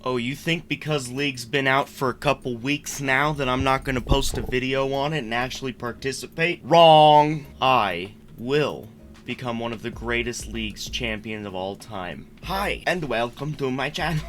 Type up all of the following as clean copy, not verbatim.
Oh, you think because League's been out for a couple weeks now that I'm not gonna post a video on it and actually participate? Wrong! I will become one of the greatest Leagues champions of all time. Hi, and welcome to my channel.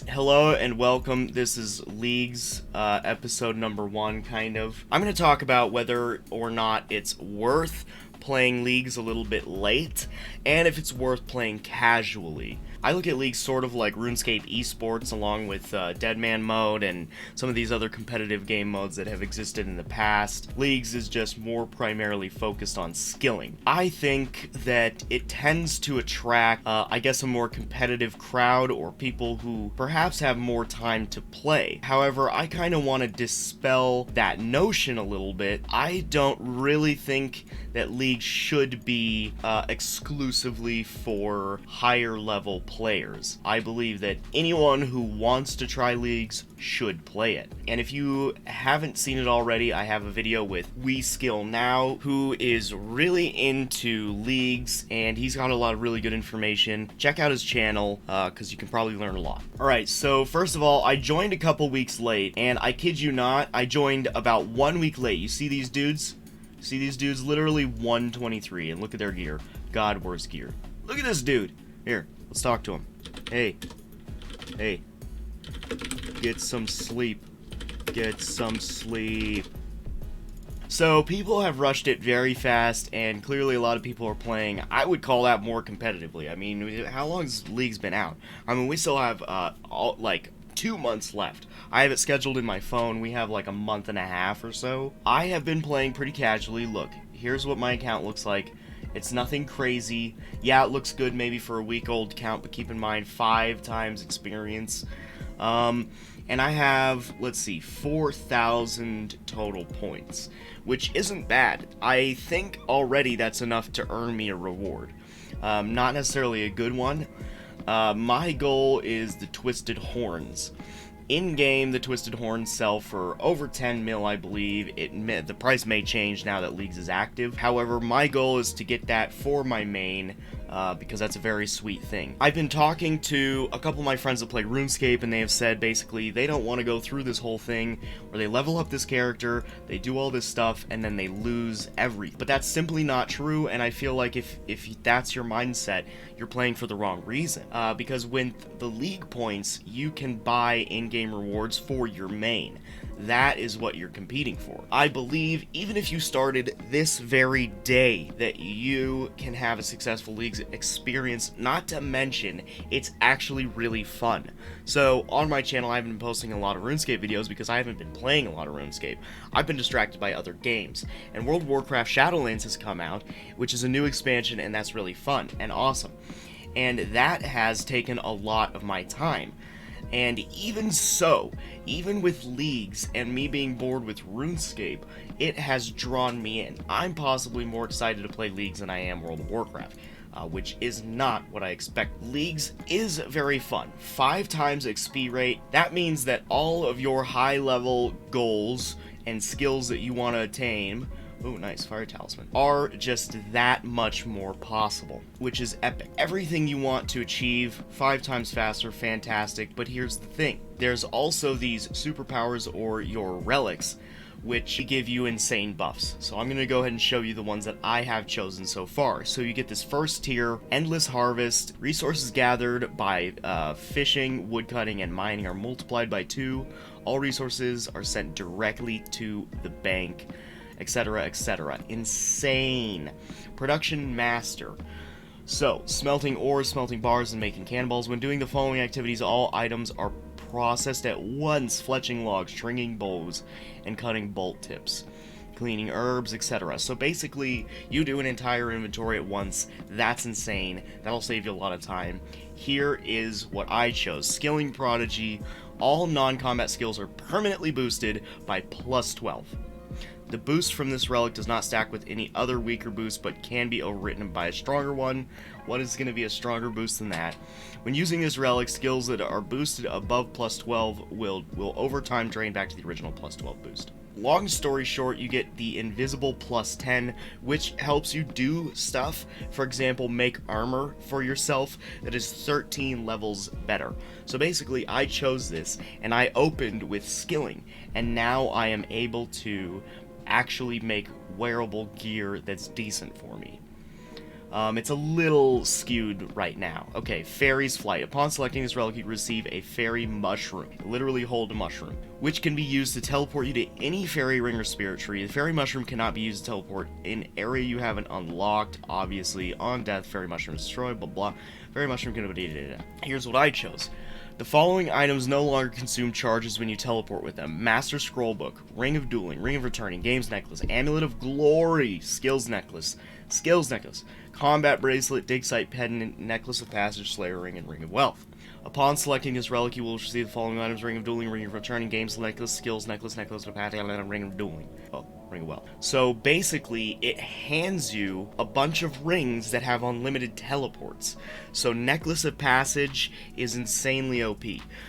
Hello and welcome. This is Leagues, episode number 1, kind of. I'm gonna talk about whether or not it's worth playing Leagues a little bit late, and if it's worth playing casually. I look at Leagues sort of like Runescape esports, along with Deadman mode and some of these other competitive game modes that have existed in the past. Leagues is just more primarily focused on skilling. I think that it tends to attract, I guess, a more competitive crowd, or people who perhaps have more time to play. However, I kind of want to dispel that notion a little bit. I don't really think that League should be exclusively for higher level players. I believe that anyone who wants to try Leagues should play it. And if you haven't seen it already, I have a video with We Skill Now, who is really into Leagues, and he's got a lot of really good information. Check out his channel, because you can probably learn a lot. Alright, so first of all, I joined a couple weeks late, and I kid you not, I joined about 1 week late. You see these dudes? See these dudes? Literally 123, and look at their gear. God, worst gear. Look at this dude. Here, let's talk to him. Hey. Hey. Get some sleep. Get some sleep. So, people have rushed it very fast, and clearly a lot of people are playing. I would call that more competitively. I mean, how long has League's been out? I mean, we still have, like 2 months left. I have it scheduled in my phone. We have like a month and a half or so. I have been playing pretty casually. Look, here's what my account looks like. It's nothing crazy. Yeah, it looks good maybe for a week-old account, but keep in mind 5 times experience. And I have, let's see, 4,000 total points, which isn't bad. I think already that's enough to earn me a reward. Not necessarily a good one. My goal is the Twisted Horns. In-game, the Twisted Horns sell for over 10 mil, I believe. The price may change now that Leagues is active. However, my goal is to get that for my main, because that's a very sweet thing. I've been talking to a couple of my friends that play RuneScape, and they have said basically they don't want to go through this whole thing where they level up this character, they do all this stuff, and then they lose everything. But that's simply not true, and I feel like if that's your mindset, you're playing for the wrong reason. Because with the League points, you can buy in-game rewards for your main. That is what you're competing for. I believe even if you started this very day that you can have a successful Leagues experience, not to mention it's actually really fun. So on my channel I haven't been posting a lot of RuneScape videos because I haven't been playing a lot of RuneScape. I've been distracted by other games. And World of Warcraft Shadowlands has come out, which is a new expansion, and that's really fun and awesome. And that has taken a lot of my time. And even so, even with Leagues and me being bored with RuneScape, it has drawn me in. I'm possibly more excited to play Leagues than I am World of Warcraft, which is not what I expect. Leagues is very fun. 5 times XP rate. That means that all of your high-level goals and skills that you want to attain, ooh, nice, Fire Talisman, are just that much more possible, which is epic. Everything you want to achieve, 5 times faster, fantastic, but here's the thing. There's also these superpowers, or your relics, which give you insane buffs. So I'm going to go ahead and show you the ones that I have chosen so far. So you get this first tier, Endless Harvest. Resources gathered by fishing, woodcutting, and mining are multiplied by 2. All resources are sent directly to the bank, etc., etc. Insane. Production Master. So, smelting ores, smelting bars, and making cannonballs. When doing the following activities, all items are processed at once: fletching logs, stringing bows, and cutting bolt tips, cleaning herbs, etc. So basically, you do an entire inventory at once. That's insane. That'll save you a lot of time. Here is what I chose. Skilling Prodigy. All non-combat skills are permanently boosted by plus 12. The boost from this relic does not stack with any other weaker boost, but can be overwritten by a stronger one. What is going to be a stronger boost than that? When using this relic, skills that are boosted above plus 12 will over time drain back to the original plus 12 boost. long story short, you get the invisible +10, which helps you do stuff. For example, make armor for yourself that is 13 levels better. So basically, I chose this, and I opened with skilling, and now I am able to actually make wearable gear that's decent for me. It's a little skewed right now. Okay, Fairy's Flight. Upon selecting this relic, you receive a fairy mushroom. Literally hold a mushroom, which can be used to teleport you to any fairy ring or spirit tree. The fairy mushroom cannot be used to teleport in area you haven't unlocked. Obviously, on death, fairy mushroom is destroyed, blah blah. Fairy mushroom can be. Here's what I chose. The following items no longer consume charges when you teleport with them. Master Scrollbook, Ring of Dueling, Ring of Returning, Games Necklace, Amulet of Glory, Skills Necklace, Combat Bracelet, Dig Site Pendant, Necklace of Passage, Slayer Ring, and Ring of Wealth. Upon selecting this relic, you will receive the following items: Ring of Dueling, Ring of Returning, Games Necklace, Skills Necklace, Necklace of Passage, and Ring of Dueling. Oh, Ring of Wealth. So basically, it hands you a bunch of rings that have unlimited teleports. So Necklace of Passage is insanely OP.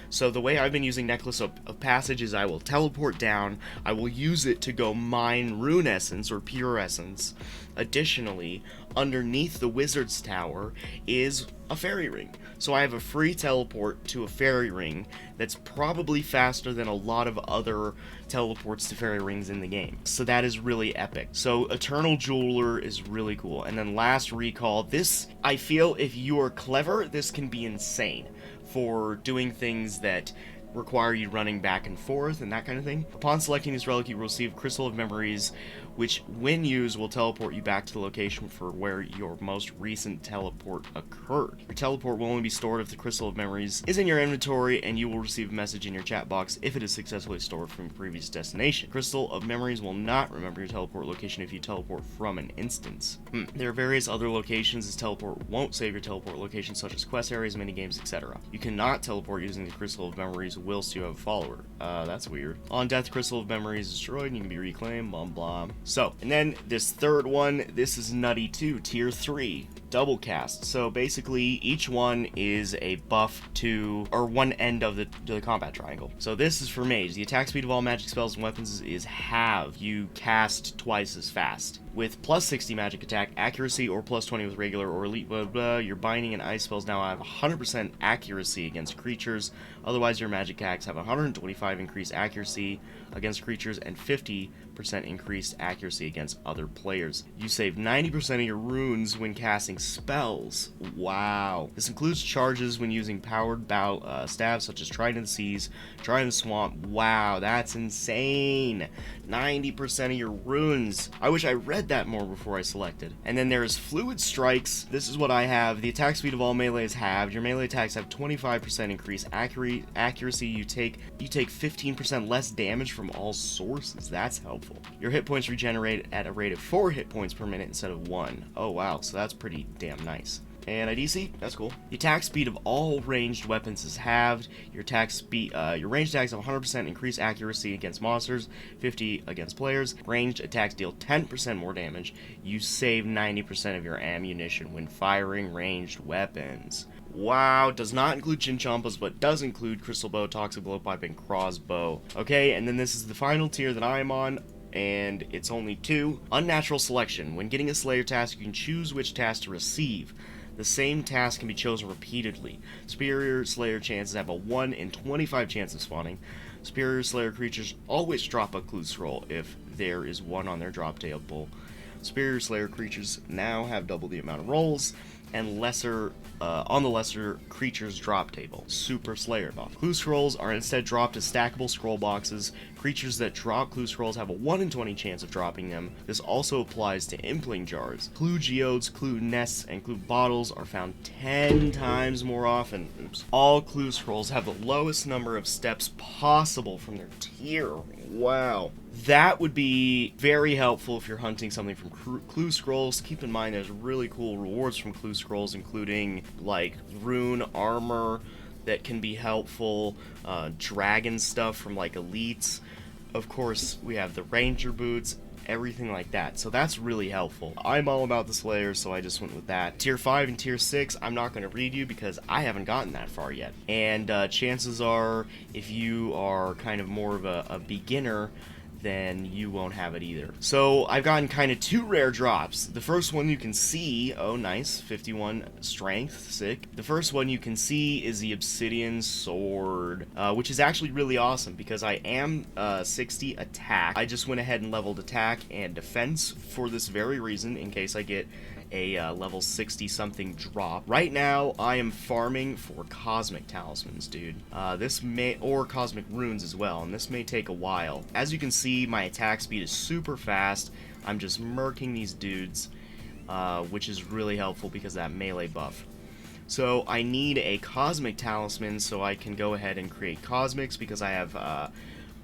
So the way I've been using Necklace of Passage is I will teleport down, I will use it to go mine Rune Essence or Pure Essence. Additionally, underneath the Wizard's Tower is a fairy ring. So I have a free teleport to a fairy ring that's probably faster than a lot of other teleports to fairy rings in the game. So that is really epic. So Eternal Jeweler is really cool. And then last recall, this, I feel if you are clever, this can be insane for doing things that require you running back and forth and that kind of thing. Upon selecting this relic, you will receive Crystal of Memories, which when used will teleport you back to the location for where your most recent teleport occurred. Your teleport will only be stored if the Crystal of Memories is in your inventory, and you will receive a message in your chat box if it is successfully stored from a previous destination. Crystal of Memories will not remember your teleport location if you teleport from an instance. There are various other locations this teleport won't save your teleport location, such as quest areas, minigames, etc. You cannot teleport using the Crystal of Memories whilst you have a follower. That's weird. On death, Crystal of Memories is destroyed and you can be reclaimed, blah blah. So, and then this third one, this is nutty too, tier 3, double cast. So basically, each one is a buff to, or one end of the combat triangle. So this is for mage. The attack speed of all magic spells and weapons is halved. You cast twice as fast. With plus 60 magic attack accuracy or plus 20 with regular or elite blah blah, your binding and ice spells now have 100% accuracy against creatures. Otherwise, your magic attacks have 125 increased accuracy against creatures and 50% increased accuracy against other players. You save 90% of your runes when casting spells. Wow. This includes charges when using powered bow staves such as Trident of the Seas, Trident of the Swamp. Wow, that's insane. 90% of your runes. I wish I read that more before I selected. And then there's Fluid Strikes. This is what I have. The attack speed of all melee is halved. Your melee attacks have 25% increased accuracy. You take 15% less damage from all sources. That's helpful. Your hit points regenerate at a rate of 4 hit points per minute instead of 1. Oh wow, so that's pretty damn nice. And IDC, that's cool. The attack speed of all ranged weapons is halved. Your attack speed, your ranged attacks have 100% increased accuracy against monsters, 50 against players. Ranged attacks deal 10% more damage. You save 90% of your ammunition when firing ranged weapons. Wow, does not include Chinchompas, but does include Crystal Bow, Toxic Blowpipe, and Crossbow. Okay, and then this is the final tier that I am on, and it's only 2. Unnatural Selection. When getting a Slayer task, you can choose which task to receive. The same task can be chosen repeatedly. Superior Slayer chances have a 1 in 25 chance of spawning. Superior Slayer creatures always drop a clue scroll if there is one on their drop table. Superior Slayer creatures now have double the amount of rolls, and lesser on the lesser creatures drop table. Super Slayer buff. Clue scrolls are instead dropped as stackable scroll boxes. Creatures that drop clue scrolls have a 1 in 20 chance of dropping them. This also applies to impling jars. Clue geodes, clue nests, and clue bottles are found 10 times more often. Oops. All clue scrolls have the lowest number of steps possible from their tier. Wow. That would be very helpful if you're hunting something from clue scrolls. Keep in mind there's really cool rewards from clue scrolls, including like rune armor that can be helpful, dragon stuff from like elites. Of course, we have the ranger boots, everything like that. So that's really helpful. I'm all about the Slayers, so I just went with that. Tier 5 and Tier 6, I'm not going to read you because I haven't gotten that far yet. And chances are, if you are kind of more of a beginner, then you won't have it either. So I've gotten kind of 2 rare drops. The first one you can see, oh nice, 51 strength, sick. The first one you can see is the Obsidian Sword, which is actually really awesome because I am 60 attack. I just went ahead and leveled attack and defense for this very reason, in case I get a level 60 something drop. Right now I am farming for cosmic talismans, dude. Or cosmic runes as well, and this may take a while. As you can see, my attack speed is super fast. I'm just murking these dudes, which is really helpful because of that melee buff. So I need a cosmic talisman so I can go ahead and create cosmics, because I have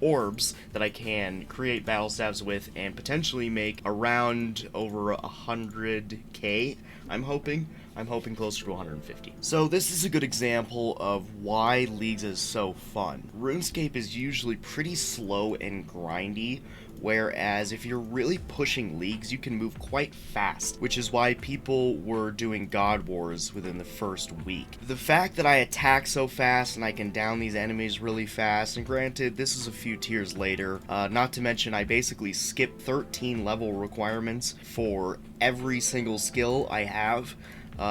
orbs that I can create battle staves with and potentially make around over 100k. I'm hoping closer to 150. So this is a good example of why Leagues is so fun. RuneScape is usually pretty slow and grindy, whereas if you're really pushing Leagues, you can move quite fast, which is why people were doing God Wars within the first week. The fact that I attack so fast and I can down these enemies really fast, and granted, this is a few tiers later, not to mention I basically skip 13 level requirements for every single skill I have,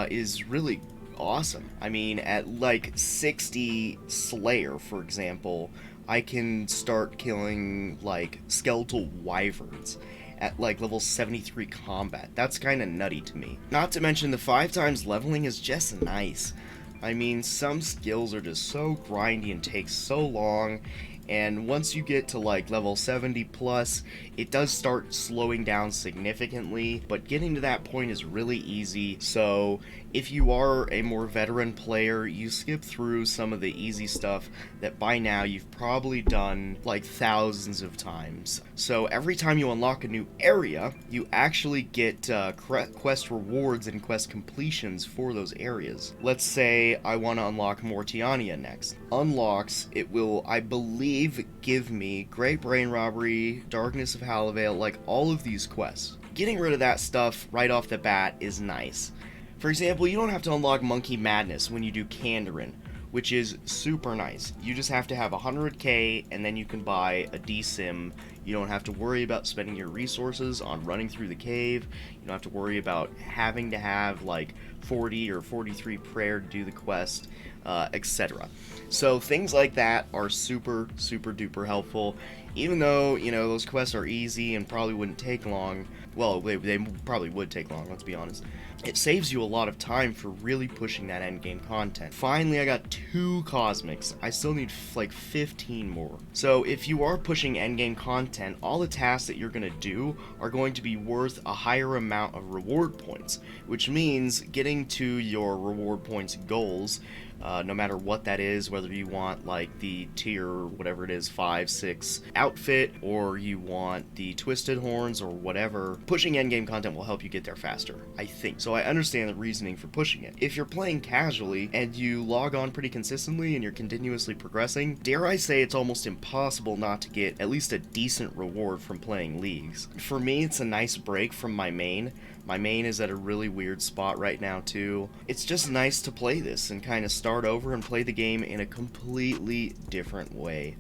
is really awesome. I mean, at like 60 Slayer, for example, I can start killing like skeletal wyverns at like level 73 combat. That's kind of nutty to me. Not to mention the 5 times leveling is just nice. I mean, some skills are just so grindy and take so long, and once you get to like level 70 plus, it does start slowing down significantly, but getting to that point is really easy. So if you are a more veteran player, you skip through some of the easy stuff that by now you've probably done like thousands of times. So every time you unlock a new area, you actually get quest rewards and quest completions for those areas. Let's say I want to unlock Mortiania next. Unlocks, it will, I believe, give me Great Brain Robbery, Darkness of Halavale, like all of these quests. Getting rid of that stuff right off the bat is nice. For example, you don't have to unlock Monkey Madness when you do Kandarin, which is super nice. You just have to have 100k and then you can buy a DSIM. You don't have to worry about spending your resources on running through the cave. You don't have to worry about having to have like 40 or 43 prayer to do the quest, etc. So things like that are super duper helpful. Even though, you know, those quests are easy and probably wouldn't take long. Well, they probably would take long, let's be honest. It saves you a lot of time for really pushing that endgame content. Finally, I got 2 cosmics. I still need like 15 more. So if you are pushing endgame content, all the tasks that you're going to do are going to be worth a higher amount of reward points, which means getting to your reward points goals, no matter what that is, whether you want like the tier, whatever it is, 5, 6 outfit, or you want the twisted horns or whatever, pushing endgame content will help you get there faster, I think. So I understand the reasoning for pushing it. If you're playing casually and you log on pretty consistently and you're continuously progressing, dare I say it's almost impossible not to get at least a decent reward from playing Leagues. For me, it's a nice break from my main. My main is at a really weird spot right now too. It's just nice to play this and kind of start over and play the game in a completely different way.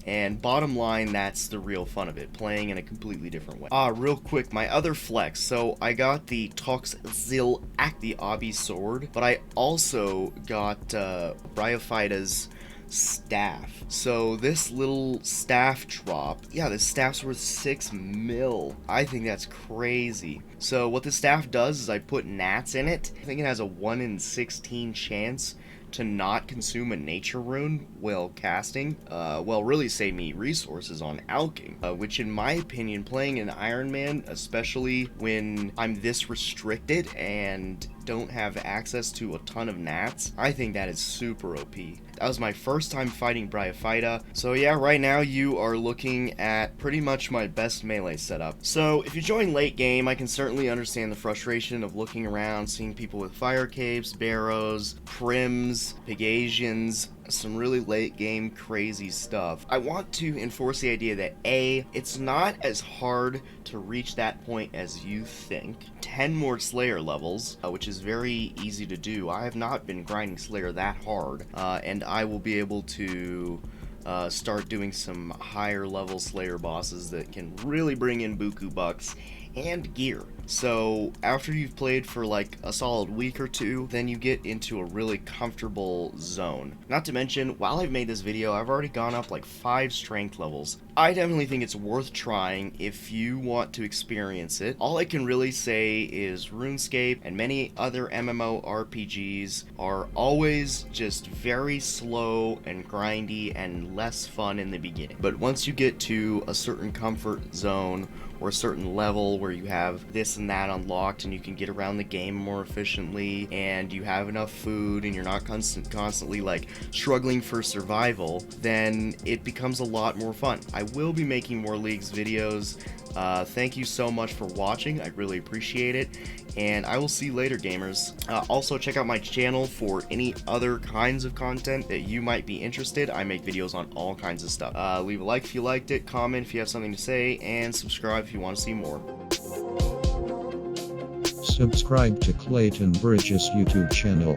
And bottom line, that's the real fun of it, playing in a completely different way. Real quick, my other flex. So I got the Toxzil Act, the Obby sword, but I also got Bryophyta's staff. So this little staff drop, yeah, this staff's worth 6 mil. I think that's crazy. So what the staff does is I put gnats in it. I think it has a 1 in 16 chance to not consume a nature rune while casting. Well, really save me resources on alking, which in my opinion, playing an Iron Man, especially when I'm this restricted and don't have access to a ton of gnats, I think that is super OP. That was my first time fighting Bryophyta, so yeah, right now you are looking at pretty much my best melee setup. So if you join late game, I can certainly understand the frustration of looking around, seeing people with fire capes, barrows, prims, Pegasians, some really late game crazy stuff. I want to enforce the idea that A, it's not as hard to reach that point as you think. 10 more Slayer levels, which is very easy to do. I have not been grinding Slayer that hard, and I will be able to start doing some higher level Slayer bosses that can really bring in buku bucks and gear. So after you've played for like a solid week or two, then you get into a really comfortable zone. Not to mention, while I've made this video, I've already gone up like 5 strength levels. I definitely think it's worth trying if you want to experience it. All I can really say is RuneScape and many other MMORPGs are always just very slow and grindy and less fun in the beginning. But once you get to a certain comfort zone or a certain level where you have this and that unlocked and you can get around the game more efficiently and you have enough food and you're not constantly like struggling for survival, then it becomes a lot more fun. I will be making more Leagues videos. Thank you so much for watching. I really appreciate it, and I will see you later, gamers. Also, check out my channel for any other kinds of content that you might be interested. I make videos on all kinds of stuff. Leave a like if you liked it, comment if you have something to say, and subscribe if you want to see more. Subscribe to Clayton Bridges' YouTube channel.